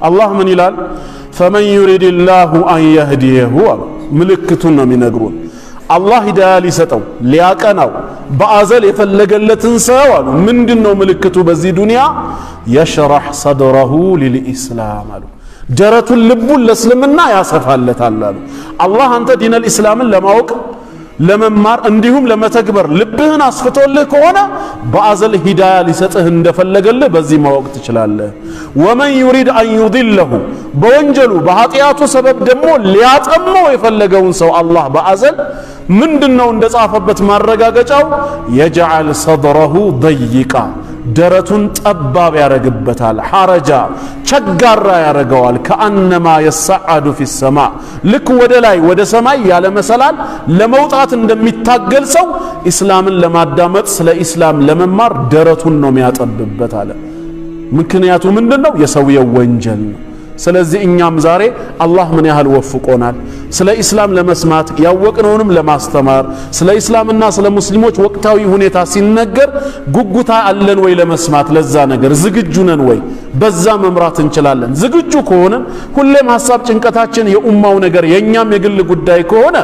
አላህ ምን ይላል? ፈመን ዩሪድላሁ አን የህዲየሁ ምልክቱን ነው የሚነግሩን። አላህ ሂዳያ ሊሰጠው ሊያቀናው በአዘል የፈለገለትን ሰው አሉ ምንድነው ምልክቱ? በዚህ ዱንያ የሽረህ ሰድረሁ ሊልኢስላም አሉ ደረቱን ልቡን ለእስልምና ያሰፋለታል አሉ። አላህ አንተ ዲነል ኢስላምን ለማወቅ ለመማር እንዲሁም ለመተግበር ልብህን አስፍቶልህ ከሆነ በአዘል ሂዳያ ሊሰጥህ እንደፈለገልህ በዚህ ማወቅ ትችላለህ። ወመን ዩሪድ አን ዩድለሁ በወንጀሉ በኃጢአቱ ሰበብ ደግሞ ሊያጠመው የፈለገውን ሰው አላህ በአዘል ምንድነው እንደጻፈበት ማረጋገጫው? የጀዐል ሰድረሁ ደይቃ ደረቱን ጠባብ ያረግበታል። ሐረጃ ቸጋራ ያረገዋል። ከአነማ የሰዓዱ ፊ ሰማ ልክ ወደ ላይ ወደ ሰማይ ያለ መሰላል ለመውጣት እንደሚታገል ሰው ኢስላምን ለማዳመጥ ስለ ኢስላም ለመማር ደረቱን ነው የሚያጠብበት አለ። ምክንያቱ ምንድነው? የሰውየው ወንጀል ነው። ስለዚህ እኛም ዛሬ አላህ ምን ያህል ወፍቆናል ስለ ኢስላም ለመስማት ያወቅነውንም ለማስተማር ስለ ኢስላምና ስለ ሙስሊሞች ወቅታዊ ሁኔታ ሲነገር ጉጉታ አለን ወይ ለመስማት? ለዛ ነገር ዝግጁ ነን ወይ? በዛ መምራት እንችላለን? ዝግጁ ከሆነ ሁሌም ሐሳብ ጭንቀታችን የኡማው ነገር የኛም የግል ጉዳይ ከሆነ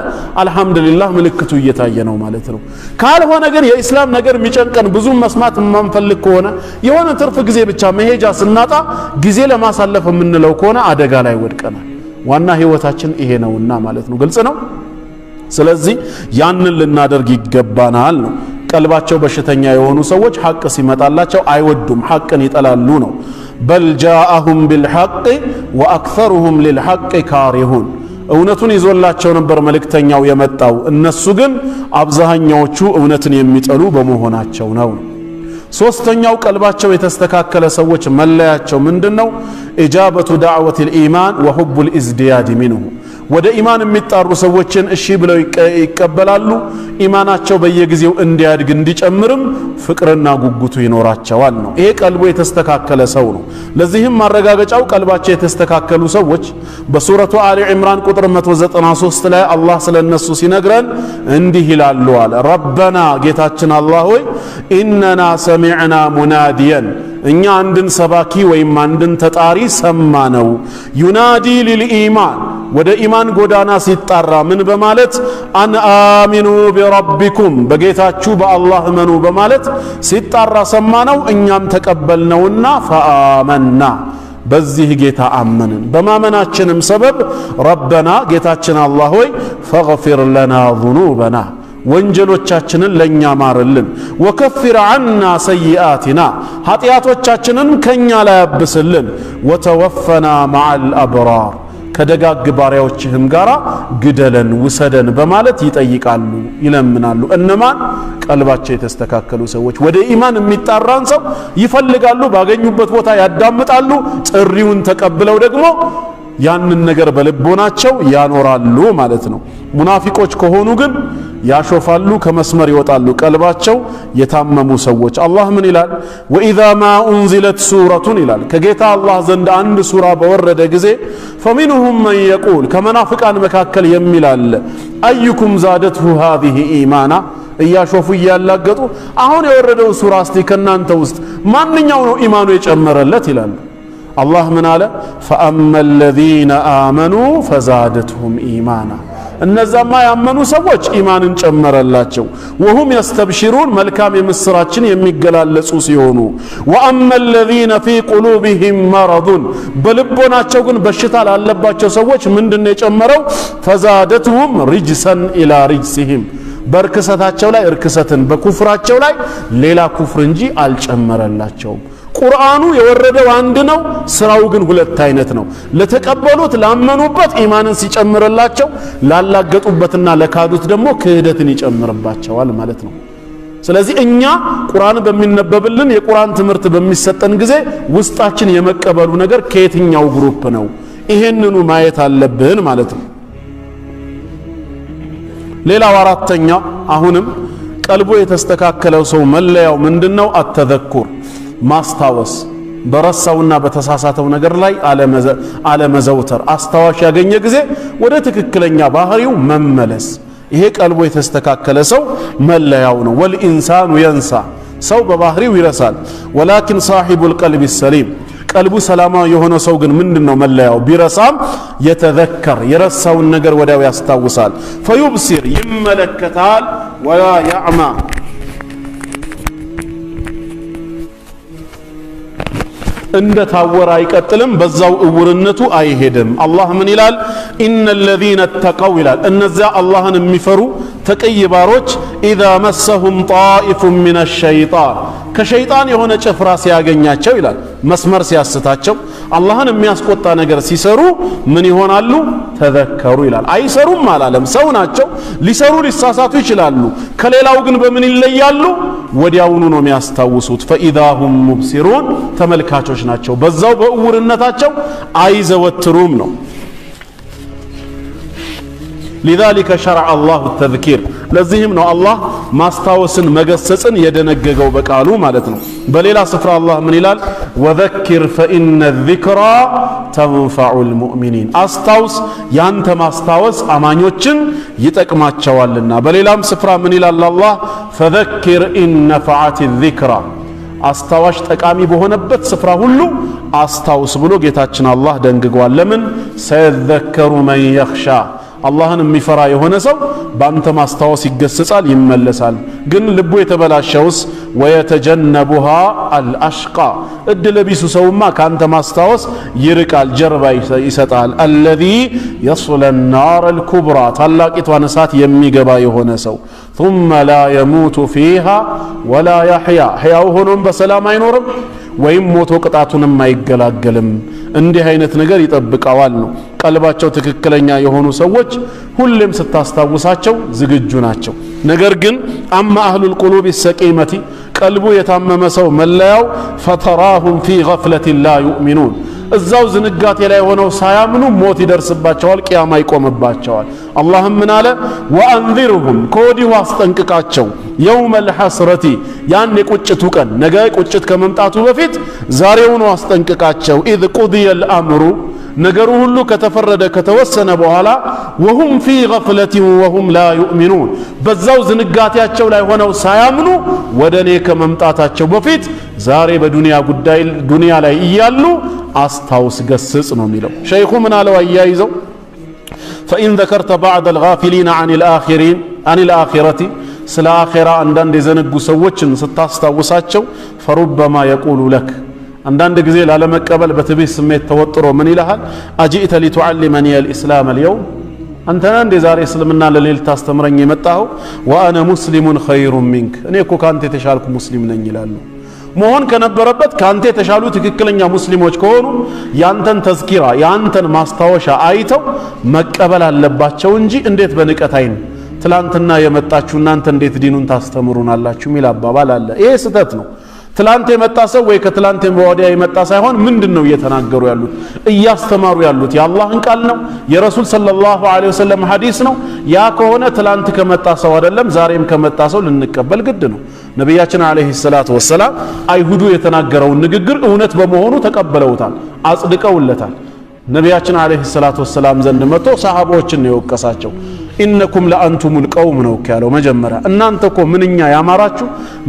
አልহামዱሊላህ ምልክቱ እየታየ ነው ማለት ነው። ካልሆነ ግን የኢስላም ነገር የሚጨንቀን ብዙ መስማት የማንፈልግ ከሆነ የሆነ ትርፍ ጊዜ ብቻ መሄጃ ስናጣ ጊዜ ለማሳለፍ የምንለው ከሆነ አደጋ ላይ ወድቀናል። ዋና ህይወታችን ይሄ ነውና ማለት ነው። ግልጽ ነው። ስለዚህ ያንን ልናደርግ ይገባናል ነው። ቀልባቸው በሽተኛ የሆኑ ሰዎች ሐቅ ሲመጣላቸው አይወዱም፣ ሐቅን ይጠላሉ ነው። በል ጃአሁም ቢልሐቅ ወአክሰሩሁም ሊልሐቅ ካሪሁን እውነቱን ይዞላቸው ነበር መልእክተኛው የመጣው እነሱ ግን አብዛኛዎቹ እውነትን የሚጠሉ በመሆናቸው ነው። ሶስተኛው ቀልባቸው የተስተካከለ ሰዎች መለያቸው ምንድነው? ኢጃበቱ ዳዕወቲል ኢማን ወሁቡል ኢዝዲያድ ሚንሁ ወደ ኢማን የሚጣሩ ሰዎችን እሺ ብለው ይቀበላሉ። ኢማናቸው በየጊዜው እንዲያድግ እንዲጨምርም ፍቅርና ጉጉቱ ይኖራቸዋል ነው። ይሄ ቀልቡ የተስተካከለ ሰው ነው። ለዚህም ማረጋገጫው ቀልባቸው የተስተካከሉ ሰዎች በሱረቱ አሊ ኢምራን ቁጥር 193 ላይ አላህ ስለነሱ ሲነግረን እንዲህ ይላሉ አለ ረበና ጌታችን አላህ ሆይ ኢነና ሰሚዕና ሙናዲየን እኛ አንድን ሰባኪ ወይም አንድን ተጣሪ ሰማ ነው ዩናዲ ሊልኢማን ወደ ኢማን ጎዳና ሲጣራ ምን በማለት አን አሚኑ ቢረቢኩም በጌታችሁ በአላህ እመኑ በማለት ሲጣራ ሰማ ነው። እኛም ተቀበልነውና ፈአመና በዚህ ጌታ አመንን። በማመናችንም ሰበብ ረበና ጌታችን አላህ ሆይ ፈግፊር ለና ዙኑበና ወንጀሎቻችንን ለኛ ማርልን ወከፍር عنا ሰይአቲና ኃጢአቶቻችንን ከኛ ላይ አብስልን ወተወፈና مع الابرار ከደጋግ ባሪያዎችህም ጋራ ግደለን ውሰደን በማለት ይጠይቃሉ ይለምናሉ። እነማን? ቀልባቸው የተስተካከሉ ሰዎች ወደ ኢማን የሚጣራን ሰው ይፈልጋሉ፣ ባገኙበት ቦታ ያዳምጣሉ፣ ጥሪውን ተቀብለው ደግሞ ያንን ነገር በልቦናቸው ያኖራሉ ማለት ነው። ሙናፊቆች ከሆኑ ግን ያሾፋሉ፣ ከመስመር ይወጣሉ። ቀልባቸው የታመሙ ሰዎች አላህ ምን ይላል? ወኢዛ ማ ኡንዚለት ሱረቱን ይላል ከጌታ አላህ ዘንድ አንድ ሱራ በወረደ ጊዜ ፈሚንሁም መን የቁል ከመናፍቃን መካከል የሚል አለ አዩኩም ዛደትሁ ሃዚህ ኢማና እያሾፉ እያላገጡ አሁን የወረደው ሱራ እስቲ ከናንተ ውስጥ ማንኛው ነው ኢማኑ የጨመረለት ይላል። አላህ ምን አለ? ፈአመ الذين آمنوا فزادتهم إيمانا እነዛማ ያመኑ ሰዎች ኢማንን ጨመረላቸው። ወሁም يستبشرون መልካም የምስራችን የሚገላለጹ ሲሆኑ ወአመ الذين في قلوبهم مرض በልቦናቸው ግን በሽታ ላለባቸው ሰዎች ምንድነው የጨመረው? فزادتهم رجسا إلى رجسهم በርክሰታቸው ላይ እርክሰትን በኩፍራቸው ላይ ሌላ ኩፍር እንጂ አልጨመረላቸውም። ቁርአኑ የወረደው አንድ ነው፣ ስራው ግን ሁለት አይነት ነው። ለተቀበሉት ላመኑበት ኢማንን ሲጨምርላቸው፣ ላላገጡበትና ለካዱት ደግሞ ክህደትን ይጨምርባቸዋል ማለት ነው። ስለዚህ እኛ ቁርአን በሚነበብልን የቁርአን ትምህርት በሚሰጠን ጊዜ ውስጣችን የመቀበሉ ነገር ከየትኛው ግሩፕ ነው? ይሄንኑ ማየት አለብን ማለት ነው። ሌላው አራተኛ አሁንም ቀልቡ የተስተካከለው ሰው መለያው ምንድነው? አተዘኩር ማስታወስ፣ በረሳውና በተሳሳተው ነገር ላይ አለመዘውተር፣ አስታዋሽ ያገኘ ጊዜ ወደ ትክክለኛ ባህሪው መመለስ። ይሄ ቀልቡ የተስተካከለ ሰው መለያው ነው። ወልኢንሳኑ የንሳ ሰው በባህሪው ይረሳል። ወላኪን ሳሒቡል ቀልቢ ሰሊም ቀልቡ ሰላማዊ የሆነ ሰው ግን ምንድነው መለያው? ቢረሳም የተዘከር የረሳውን ነገር ወዲያው ያስታውሳል። ፈዩብሲር ይመለከታል፣ ወላ ያዕማ እንደ ታወረ አይቀጥልም፣ በዛው እውርነቱ አይሄድም። አላህ ምን ይላል? ኢነ الذين اتقوا ይላል እነዚያ አላህን የሚፈሩ ተቀይ ባሮች ኢዛ መሰሁም ጣኢፉ ሚነ ሸይጣን ከሸይጣን የሆነ ጭፍራ ሲያገኛቸው ይላል መስመር ሲያስታቸው አላህን የሚያስቆጣ ነገር ሲሰሩ ምን ይሆናሉ? ተዘከሩ ይላል። አይሰሩም አላለም፣ ሰው ናቸው፣ ሊሰሩ ሊሳሳቱ ይችላሉ። ከሌላው ግን በምን ይለያሉ? ወዲያውኑ ነው የሚያስታውሱት። ፈኢዛ ሁም ሙብሲሩን ተመልካቾች ናቸው፣ በዛው በእውርነታቸው አይዘወትሩም ነው። لذلك شرع الله التذكير ለዚህም ነው አላህ ማስታወስን መገሰጽን የደነገገው በቃሉ ማለት ነው። በሌላ ስፍራ አላህ ምን ይላል? ወዘክር ፈኢነ الذكرى تنفع المؤمنين አስታውስ ያንተ ማስታወስ አማኞችን ይጠቅማቸዋልና። በሌላም ስፍራ ምን ይላል አላህ? فذكر إن نفعت الذكرى አስታዋሽ ጠቃሚ በሆነበት ስፍራ ሁሉ አስታውስ ብሎ ጌታችን አላህ ደንግጓል። ለምን? ሰየዘከሩ መን የኽሻ አላህን የሚፈራ የሆነ ሰው በአንተ ማስታወስ ይገሰጻል፣ ይመለሳል። ግን ልቡ የተበላሸውስ ወየተጀነቡሃ አልአሽቃ እድለ ቢሱ ሰውማ ካንተ ማስታወስ ይርቃል፣ ጀርባ ይሰጣል። አለዚ የስለ ናር አልኩብራ ታላቂቷን እሳት የሚገባ የሆነ ሰው ثم لا يموت فيها ولا يحيا ሕያው ሆኖም በሰላም አይኖርም ወይም ሞቶ ቅጣቱንም አይገላገልም። እንዲህ አይነት ነገር ይጠብቀዋል ነው። ቀልባቸው ትክክለኛ የሆኑ ሰዎች ሁሌም ስታስታውሳቸው ዝግጁ ናቸው። ነገር ግን አማ አህሉል ቁሉብ ሰቂመቲ ቀልቡ የታመመ ሰው መለያው ፈተራሁም ፊ ገፍለቲ ላ ዩእሚኑን እዛው ዝንጋቴ ላይ ሆነው ሳያምኑ ሞት ይደርስባቸዋል፣ ቂያማ ይቆምባቸዋል። አላህም ምን አለ? ወአንዚርሁም ከወዲሁ አስጠንቅቃቸው የውመል ሐስረቲ ያን የቁጭቱ ቀን ነገ ቁጭት ከመምጣቱ በፊት ዛሬውኑ አስጠንቅቃቸው። ኢዝ ቁድየል አምሩ ነገሩ ሁሉ ከተፈረደ ከተወሰነ በኋላ ወሁም ፊ ገፍለቲን ወሁም ላ ዩእሚኑን በዛው ዝንጋቴያቸው ላይ ሆነው ሳያምኑ ወደ እኔ ከመምጣታቸው በፊት ዛሬ በዱንያ ጉዳይ ዱንያ ላይ እያሉ አስታውስ ገስጽ ነው የሚለው። ሸይኹ ምን አለው አያይዘው? ፈኢን ዘከርተ ባዕድ አልጋፊሊን አን ልአኺረቲ ስለ አኺራ አንዳንድ የዘነጉ ሰዎችን ስታስታውሳቸው ፈሩበማ የቁሉ ለክ አንዳንድ ጊዜ ላለመቀበል በትዕቢት ስሜት ተወጥሮ ምን ይልሃል? አጂእተ ሊቱዓሊመኒ አልኢስላም አልየውም አንተና እንደ ዛሬ እስልምና ለሌል ታስተምረኝ የመጣኸው ወአነ ሙስሊሙን ኸይሩን ሚንክ እኔ እኮ ካንተ የተሻልኩ ሙስሊም ነኝ ይላሉ። መሆን ከነበረበት ካንተ የተሻሉ ትክክለኛ ሙስሊሞች ከሆኑ ያንተን ተዝኪራ ያንተን ማስታወሻ አይተው መቀበል አለባቸው እንጂ እንዴት በንቀት አይን ትላንትና የመጣችሁ እናንተ እንዴት ዲኑን ታስተምሩናላችሁ ሚል አባባል አለ። ይሄ ስህተት ነው። ትላንት የመጣ ሰው ወይ ከትላንት ወዲያ የመጣ ሳይሆን ምንድነው እየተናገሩ ያሉት? እያስተማሩ ያሉት የአላህን ቃል ነው፣ የረሱል ሰለላሁ ዐለይሂ ወሰለም ሐዲስ ነው። ያ ከሆነ ትላንት ከመጣ ሰው አይደለም ዛሬም ከመጣ ሰው ልንቀበል ግድ ነው። ነብያችን ዐለይሂ ሰላቱ ወሰላም አይሁዱ የተናገረውን ንግግር እውነት በመሆኑ ተቀበለውታል፣ አጽድቀውለታል። ነብያችን ዐለይሂ ሰላቱ ወሰላም ዘንድ መጥቶ ሰሃቦችን ነው የወቀሳቸው። ኢነኩም ለአንቱሙል ቀውም ነው ያለው። መጀመሪያ እናንተ እኮ ምንኛ ያማራችሁ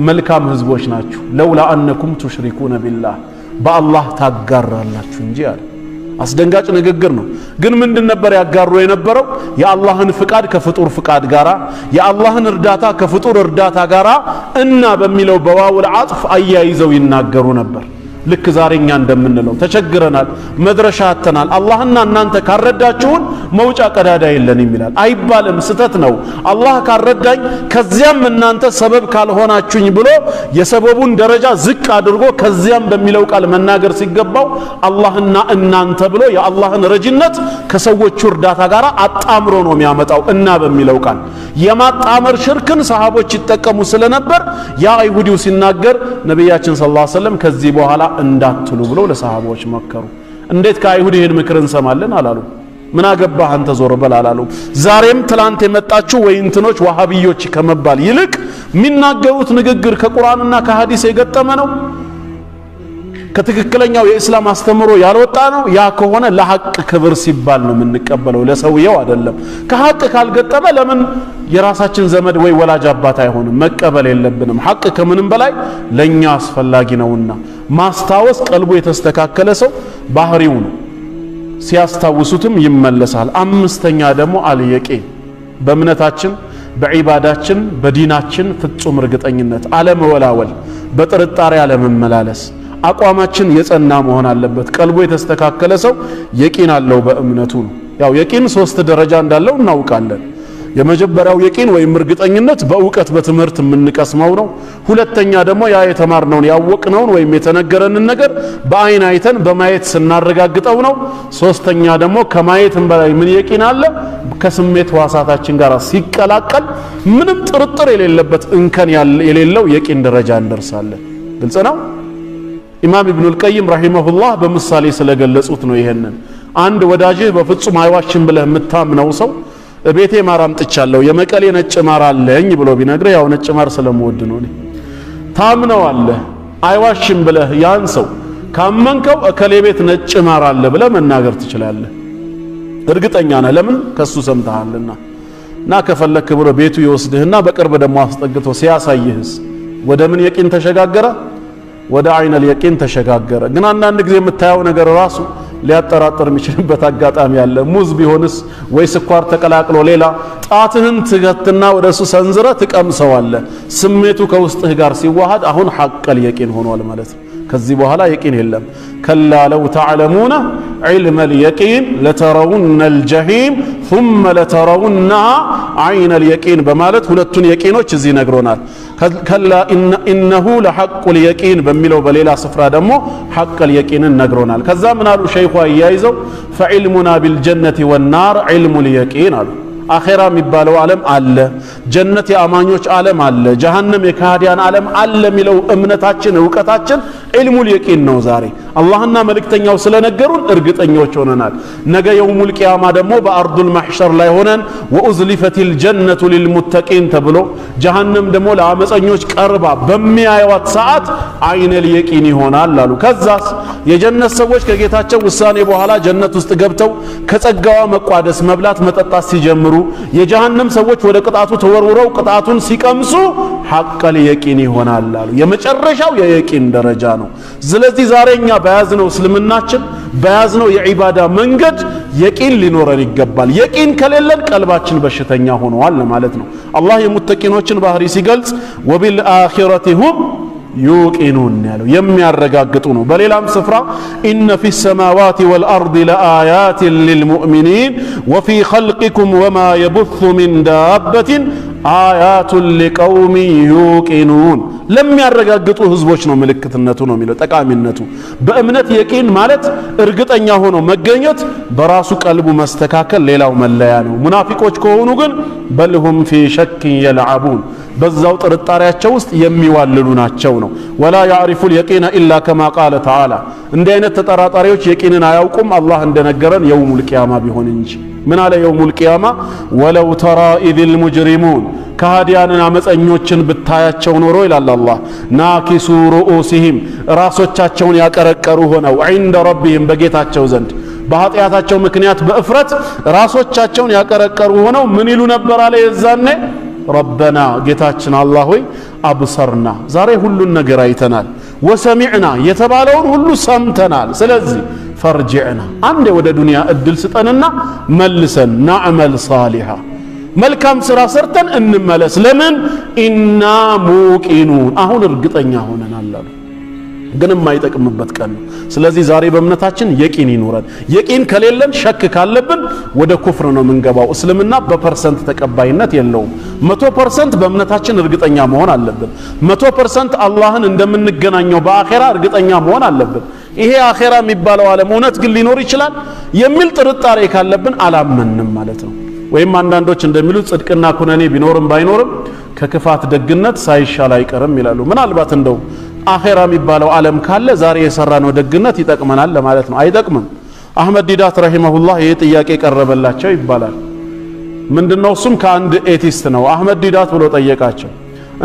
መልካም ህዝቦች ናችሁ፣ ለውላ አነኩም ቱሽሪኩነ ቢላህ በአላህ ታጋራላችሁ እንጂ አለ። አስደንጋጭ ንግግር ነው። ግን ምንድን ነበር ያጋሩ የነበረው? የአላህን ፍቃድ ከፍጡር ፍቃድ ጋራ፣ የአላህን እርዳታ ከፍጡር እርዳታ ጋራ እና በሚለው በዋውል አጥፍ አያይዘው ይናገሩ ነበር። ልክ ዛሬኛ እንደምንለው ተቸግረናል፣ መድረሻ አተናል፣ አላህና እናንተ ካረዳችሁን መውጫ ቀዳዳ የለንም ይላል። አይባልም፣ ስተት ነው። አላህ ካረዳኝ ከዚያም እናንተ ሰበብ ካልሆናችሁኝ ብሎ የሰበቡን ደረጃ ዝቅ አድርጎ ከዚያም በሚለው ቃል መናገር ሲገባው አላህና እናንተ ብሎ የአላህን ረጅነት ከሰዎቹ እርዳታ ጋር አጣምሮ ነው የሚያመጣው። እና በሚለው ቃል የማጣመር ሽርክን ሰሃቦች ይጠቀሙ ስለነበር ያ አይሁዲው ሲናገር ነብያችን ሰለላሁ ዐለይሂ ወሰለም ከዚህ በኋላ እንዳትሉ ብሎ ለሰሃቦች መከሩ። እንዴት ከአይሁድ ይሄን ምክር እንሰማለን አላሉ። ምን አገባህ አንተ ዞር በል አላሉ። ዛሬም ትላንት የመጣችሁ ወይ እንትኖች ዋሃቢዮች ከመባል ይልቅ የሚናገሩት ንግግር ከቁርአንና ከሐዲስ የገጠመ ነው፣ ከትክክለኛው የእስላም አስተምሮ ያልወጣ ነው። ያ ከሆነ ለሐቅ ክብር ሲባል ነው የምንቀበለው፣ ለሰውየው አይደለም። ከሐቅ ካልገጠመ ለምን የራሳችን ዘመድ ወይ ወላጅ አባት አይሆንም? መቀበል የለብንም። ሐቅ ከምንም በላይ ለኛ አስፈላጊ ነውና ማስታወስ ቀልቡ የተስተካከለ ሰው ባህሪው ነው ሲያስታውሱትም ይመለሳል አምስተኛ ደግሞ አልየቂን በእምነታችን በዒባዳችን በዲናችን ፍጹም እርግጠኝነት አለመወላወል በጥርጣሬ አለመመላለስ አቋማችን የጸና መሆን አለበት ቀልቡ የተስተካከለ ሰው የቂን አለው በእምነቱ ነው ያው የቂን 3 ደረጃ እንዳለው እናውቃለን የመጀመሪያው የቂን ወይም እርግጠኝነት በእውቀት በትምህርት የምንቀስመው ነው ሁለተኛ ደግሞ ያ የተማርነውን ያወቅነውን ወይም የተነገረንን ነገር በአይን አይተን በማየት ስናረጋግጠው ነው ሶስተኛ ደግሞ ከማየትም በላይ ምን የቂን አለ ከስሜት ዋሳታችን ጋር ሲቀላቀል ምንም ጥርጥር የሌለበት እንከን የሌለው የቂን ደረጃ እንደርሳለን ግልጽ ነው ኢማም ኢብኑ አልቀይም ረሂመሁላህ በምሳሌ ስለገለጹት ነው ይሄንን አንድ ወዳጅህ በፍጹም አይዋሽም ብለህ የምታምነው ሰው ቤቴ ማር አምጥቻለሁ የመቀሌ ነጭ ማር አለኝ ብሎ ቢነግርህ ያው ነጭ ማር ስለምወድ ነው ታምነዋለህ አይዋሽም ብለህ ያን ሰው ካመንከው እከሌ ቤት ነጭ ማር አለ ብለህ መናገር ትችላለህ እርግጠኛ ነህ ለምን ከሱ ሰምተሃልና እና ከፈለክ ብሎ ቤቱ ይወስድህና በቅርብ ደግሞ አስጠግቶ ሲያሳይህስ ወደ ምን የቂን ተሸጋገረ ወደ አይነል የቂን ተሸጋገረ ግን አንዳንድ ጊዜ የምታየው ነገር ራሱ ሊያጠራጥር የሚችልበት አጋጣሚ ያለ ሙዝ ቢሆንስ ወይ ስኳር ተቀላቅሎ ሌላ ጣትህን ትገትና ወደሱ ሰንዝረ ትቀምሰዋለህ ስሜቱ ከውስጥህ ጋር ሲዋሃድ አሁን ሐቀል የቂን ሆኗል ማለት ነው ከዚህ በኋላ የቂን የለም ከላ ለው ተዕለሙነ ዒልመ ልየቂን ለተረውነ ልጀሂም ثم ለተረውነሃ ዓይነ ልየቂን በማለት ሁለቱን የቂኖች እዚህ ነግሮናል ከላ ኢነሁ ለሐቁ ልየቂን በሚለው በሌላ ስፍራ ደግሞ ሐቀል የቂንን ነግሮናል ከዛ ምን አሉ ሸይኹ አያይዘው ፈዕልሙና ቢልጀነቲ ወናር ዒልሙ ልየቂን አሉ አኺራ የሚባለው ዓለም አለ ጀነት የአማኞች ዓለም አለ ጀሃነም የካህዲያን ዓለም አለ የሚለው እምነታችን ዕውቀታችን ዒልሙል የቂን ነው ዛሬ አላህና መልእክተኛው ስለነገሩን እርግጠኞች ሆነናል ነገ የውሙል ቂያማ ደግሞ በአርዱል ማሕሸር ላይ ሆነን ወኡዝሊፈቲል ጀነቱ ሊልሙተቂን ተብሎ ጀሃነም ደግሞ ለአመፀኞች ቀርባ በሚያዩት ሰዓት ዓይነል የቂን ይሆናል አሉ ከዛስ የጀነት ሰዎች ከጌታቸው ውሳኔ በኋላ ጀነት ውስጥ ገብተው ከጸጋዋ መቋደስ መብላት መጠጣት ሲጀምሩ የጀሃነም ሰዎች ወደ ቅጣቱ ተወርውረው ቅጣቱን ሲቀምሱ ሐቀል የቂን ይሆናል አሉ የመጨረሻው የየቂን ደረጃ ነው ስለዚህ ዛሬኛ በያዝነው እስልምናችን በያዝነው የዒባዳ መንገድ የቂን ሊኖረን ይገባል የቂን ከሌለን ቀልባችን በሽተኛ ሆኗል ማለት ነው አላህ የሙተቂኖችን ባህሪ ሲገልጽ ወቢልአኺረቲ ሁም يوقنون ያለው የሚያረጋግጡ ነው በሌላም ስፍራ ኢነ ፊ السماوات والارض لآيات للمؤمنين وفي خلقكم وما يبث من دابة آيات لقوم يوقنون ለሚያረጋግጡ ህዝቦች ነው ምልክትነቱ ነው የሚለው ጠቃሚነቱ በእምነት የቂን ማለት እርግጠኛ ሆኖ መገኘት በራሱ ቀልቡ መስተካከል ሌላው መለያ ነው ሙናፊቆች ከሆኑ ግን በልሁም في شك يلعبون በዛው ጥርጣሬያቸው ውስጥ የሚዋልሉ ናቸው ነው ወላ يعرف اليقين الا كما قال تعالى እንደ አይነት ተጠራጣሪዎች የቂንን አያውቁም አላህ እንደነገረን የውሙል ቂያማ ቢሆን እንጂ ምን አለ የውሙል ቂያማ ወለው ተራ ኢذል ሙጅሪሙን ከሃዲያንን አመፀኞችን ብታያቸው ኖሮ ይላል አላህ ናኪሱ ሩኡሲሂም ራሶቻቸውን ያቀረቀሩ ሆነው عند ربهم በጌታቸው ዘንድ በኃጢያታቸው ምክንያት በእፍረት ራሶቻቸውን ያቀረቀሩ ሆነው ምን ይሉ ነበር አለ የዛኔ ረበና ጌታችን አላህ ሆይ አብሰርና ዛሬ ሁሉን ነገር አይተናል ወሰሚዕና የተባለውን ሁሉ ሰምተናል ስለዚህ ፈርጅዕና አንዴ ወደ ዱንያ እድል ስጠንና መልሰን ናዕመል ሳሊሃ መልካም ስራ ሰርተን እንመለስ ለምን ኢና ሙቂኑን አሁን እርግጠኛ ሆነናል አሉ ግን የማይጠቅምበት ቀን ነው ስለዚህ ዛሬ በእምነታችን የቂን ይኖረን የቂን ከሌለን ሸክ ካለብን ወደ ኩፍር ነው የምንገባው እስልምና በፐርሰንት ተቀባይነት የለውም 100% በእምነታችን እርግጠኛ መሆን አለብን 100% አላህን እንደምንገናኘው በአኺራ እርግጠኛ መሆን አለብን ይሄ አኺራ የሚባለው ዓለም እውነት ግን ሊኖር ይችላል የሚል ጥርጣሬ ካለብን አላመንም ማለት ነው ወይም አንዳንዶች እንደሚሉት ጽድቅና ኩነኔ ቢኖርም ባይኖርም ከክፋት ደግነት ሳይሻል አይቀርም ይላሉ ምናልባት እንደው አኺራ የሚባለው ዓለም ካለ ዛሬ የሰራነው ደግነት ይጠቅመናል ለማለት ነው አይጠቅምም አህመድ ዲዳት ረሂመሁላህ ይሄ ጥያቄ ቀረበላቸው ይባላል ምንድነው እሱም ከአንድ ኤቲስት ነው አህመድ ዲዳት ብሎ ጠየቃቸው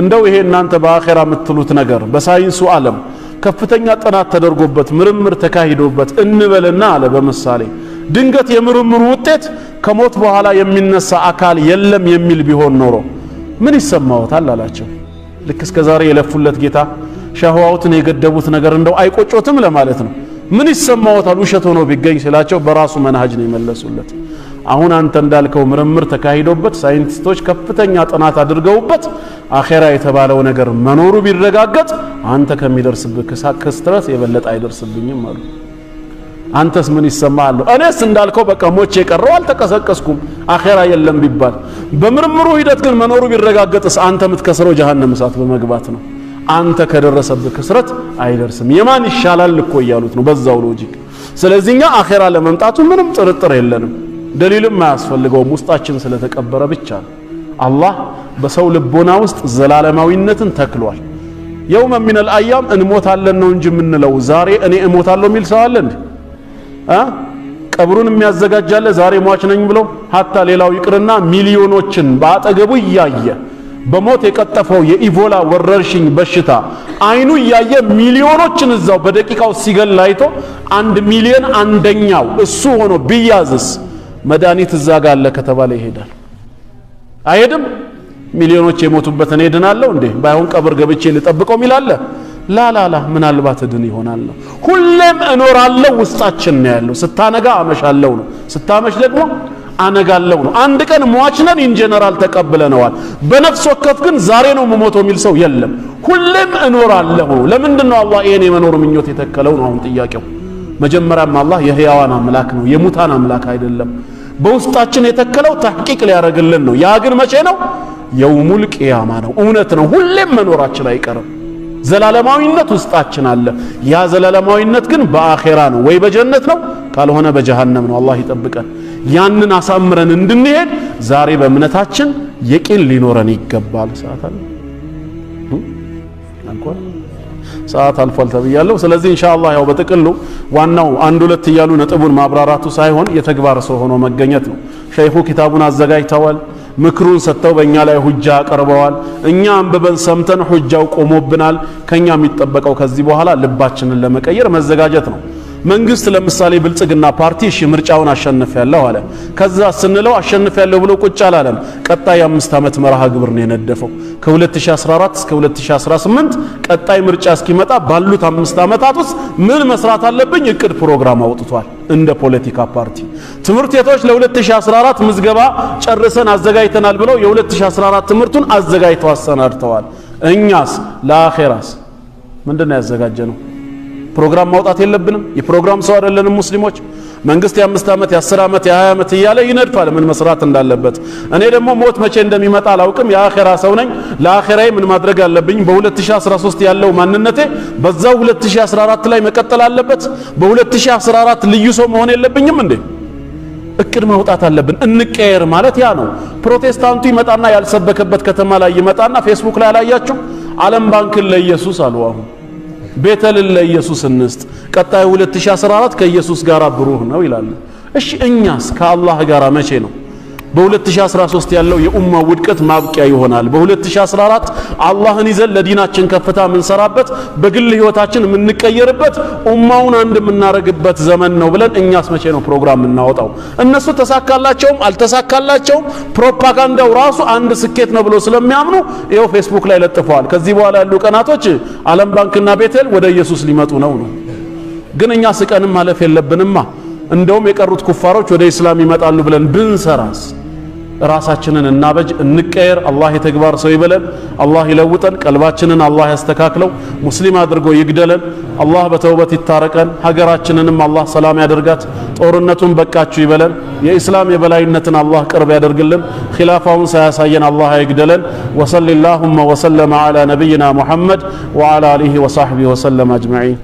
እንደው ይሄ እናንተ በአኺራ የምትሉት ነገር በሳይንሱ ዓለም ከፍተኛ ጥናት ተደርጎበት ምርምር ተካሂዶበት እንበልና አለ በመሳሌ ድንገት የምርምሩ ውጤት ከሞት በኋላ የሚነሳ አካል የለም የሚል ቢሆን ኖሮ ምን ይሰማዎታል አላቸው ልክ እስከ ዛሬ የለፉለት ጌታ ሸህዋውትን የገደቡት ነገር እንደው አይቆጮትም ለማለት ነው። ምን ይሰማዎታል ውሸት ሆኖ ቢገኝ ሲላቸው በራሱ መንሃጅ ነው የመለሱለት። አሁን አንተ እንዳልከው ምርምር ተካሂዶበት ሳይንቲስቶች ከፍተኛ ጥናት አድርገውበት አኺራ የተባለው ነገር መኖሩ ቢረጋገጥ አንተ ከሚደርስብህ ክስተት የበለጠ አይደርስብኝም አሉ። አንተስ ምን ይሰማሃል? እኔስ እንዳልከው በቃ ሞቼ ቀረው አልተቀሰቀስኩም አኺራ የለም ቢባል፣ በምርምሩ ሂደት ግን መኖሩ ቢረጋገጥስ አንተ የምትከስረው ጀሃነም እሳት በመግባት ነው። አንተ ከደረሰብህ ክስረት አይደርስም። የማን ይሻላል እኮ እያሉት ነው በዛው ሎጂክ። ስለዚህኛ አኺራ ለመምጣቱ ምንም ጥርጥር የለንም፣ ደሊልም አያስፈልገውም፣ ውስጣችን ስለተቀበረ ብቻ ነው። አላህ በሰው ልቦና ውስጥ ዘላለማዊነትን ተክሏል። የውመ ሚነል አያም እንሞታለን ነው እንጂ የምንለው ዛሬ እኔ እሞታለሁ የሚል ሰው አለ እንዴ? ቀብሩን የሚያዘጋጃለ ዛሬ ሟች ነኝ ብሎ ሀታ ሌላው ይቅርና ሚሊዮኖችን በአጠገቡ እያየ በሞት የቀጠፈው የኢቦላ ወረርሽኝ በሽታ አይኑ እያየ ሚሊዮኖችን እዛው በደቂቃው ሲገል አይቶ 1 ሚሊዮን አንደኛው እሱ ሆኖ ቢያዝስ መድኃኒት እዛ ጋር አለ ከተባለ ይሄዳል አይሄድም? ሚሊዮኖች የሞቱበት እኔ ድናለሁ እንዴ ባይሆን ቀብር ገብቼ ልጠብቀው ሚላለ ላላላ ምናልባት ድን ይሆናል ነው። ሁሌም እኖራለሁ ውስጣችን ነው ያለው። ስታነጋ አመሻለሁ ነው፣ ስታመሽ ደግሞ አነጋለሁ ነው። አንድ ቀን ሟች ነን ኢን ጀነራል ተቀብለነዋል። በነፍስ ወከፍ ግን ዛሬ ነው መሞተው የሚል ሰው የለም። ሁሌም እኖራለሁ ነው። ለምንድን ነው አላህ ይሄን የመኖር ምኞት የተከለው ነው አሁን ጥያቄው። መጀመሪያም አላህ የህያዋን አምላክ ነው፣ የሙታን አምላክ አይደለም። በውስጣችን የተከለው ተሕቂቅ ሊያደርግልን ነው። ያ ግን መቼ ነው? የውሙል ቂያማ ነው። እውነት ነው፣ ሁሌም መኖራችን አይቀርም። ዘላለማዊነት ውስጣችን አለ። ያ ዘላለማዊነት ግን በአኺራ ነው፣ ወይ በጀነት ነው ካልሆነ በጀሃነም ነው። አላህ ይጠብቀን። ያንን አሳምረን እንድንሄድ ዛሬ በእምነታችን የቂን ሊኖረን ይገባል። ሰዓት አልፏል ተብያለሁ። ስለዚህ ኢንሻአላህ ያው በጥቅሉ ዋናው አንድ ሁለት እያሉ ነጥቡን ማብራራቱ ሳይሆን የተግባር ሰው ሆኖ መገኘት ነው። ሸይኹ ኪታቡን አዘጋጅተዋል፣ ምክሩን ሰጥተው በእኛ ላይ ሁጃ አቀርበዋል። እኛ አንብበን ሰምተን ሁጃው ቆሞብናል። ከኛ የሚጠበቀው ከዚህ በኋላ ልባችንን ለመቀየር መዘጋጀት ነው። መንግስት ለምሳሌ ብልጽግና ፓርቲ እሺ ምርጫውን አሸንፊያለሁ አለ። ከዛ ስንለው አሸንፊያለሁ ብሎ ቁጭ አላለም። ቀጣይ 5 ዓመት መርሃ ግብር ነው የነደፈው። ከ2014 እስከ 2018 ቀጣይ ምርጫ እስኪመጣ ባሉት 5 ዓመታት ውስጥ ምን መስራት አለብኝ እቅድ ፕሮግራም አውጥቷል። እንደ ፖለቲካ ፓርቲ ትምህርት ቤቶች ለ2014 ምዝገባ ጨርሰን አዘጋጅተናል ብለው የ2014 ትምህርቱን አዘጋጅተው አሰናድተዋል። እኛስ ለአኺራስ ምንድነው ያዘጋጀነው? ፕሮግራም ማውጣት የለብንም? የፕሮግራም ሰው አይደለንም ሙስሊሞች? መንግስት የ5 ዓመት የ10 ዓመት የ20 ዓመት እያለ ይነድፋል ምን መስራት እንዳለበት። እኔ ደግሞ ሞት መቼ እንደሚመጣ አላውቅም። የአኺራ ሰው ነኝ። ለአኺራዬ ምን ማድረግ አለብኝ? በ2013 ያለው ማንነቴ በዛው 2014 ላይ መቀጠል አለበት። በ2014 ልዩ ሰው መሆን የለብኝም እንዴ? እቅድ ማውጣት አለብን። እንቀየር ማለት ያ ነው። ፕሮቴስታንቱ ይመጣና ያልሰበከበት ከተማ ላይ ይመጣና ፌስቡክ ላይ አላያችሁ? ዓለም ባንክን ለኢየሱስ አሉ። አሁን ቤተልን ለኢየሱስ እንስጥ፣ ቀጣይ 2014 ከኢየሱስ ጋር ብሩህ ነው ይላል። እሺ እኛስ ከአላህ ጋር መቼ ነው? በ2013 ያለው የኡማ ውድቀት ማብቂያ ይሆናል። በ2014 አላህን ይዘን ለዲናችን ከፍታ የምንሰራበት በግል ህይወታችን የምንቀየርበት ኡማውን አንድ የምናረግበት ዘመን ነው ብለን እኛስ መቼ ነው ፕሮግራም የምናወጣው? እነሱ ተሳካላቸውም አልተሳካላቸውም ፕሮፓጋንዳው ራሱ አንድ ስኬት ነው ብሎ ስለሚያምኑ ይኸው ፌስቡክ ላይ ለጥፈዋል። ከዚህ በኋላ ያሉ ቀናቶች ዓለም ባንክና ቤቴል ወደ ኢየሱስ ሊመጡ ነው። ግን እኛ ስቀንም ማለፍ የለብንማ። እንደውም የቀሩት ኩፋሮች ወደ እስላም ይመጣሉ ብለን ብንሰራስ? ራሳችንን እናበጅ፣ እንቀየር። አላህ የተግባር ሰው ይበለን። አላህ ይለውጠን። ቀልባችንን አላህ ያስተካክለው። ሙስሊም አድርጎ ይግደለን። አላህ በተውበት ይታረቀን። ሀገራችንንም አላህ ሰላም ያደርጋት። ጦርነቱን በቃችሁ ይበለን። የኢስላም የበላይነትን አላህ ቅርብ ያደርግልን። ኺላፋውን ሳያሳየን አላህ አይግደለን። ወሰለላሁ ወሰለም ዐላ ነቢይና ሙሐመድ ወዐላ አሊሂ ወሰሕቢሂ ወሰለም አጅመዒን።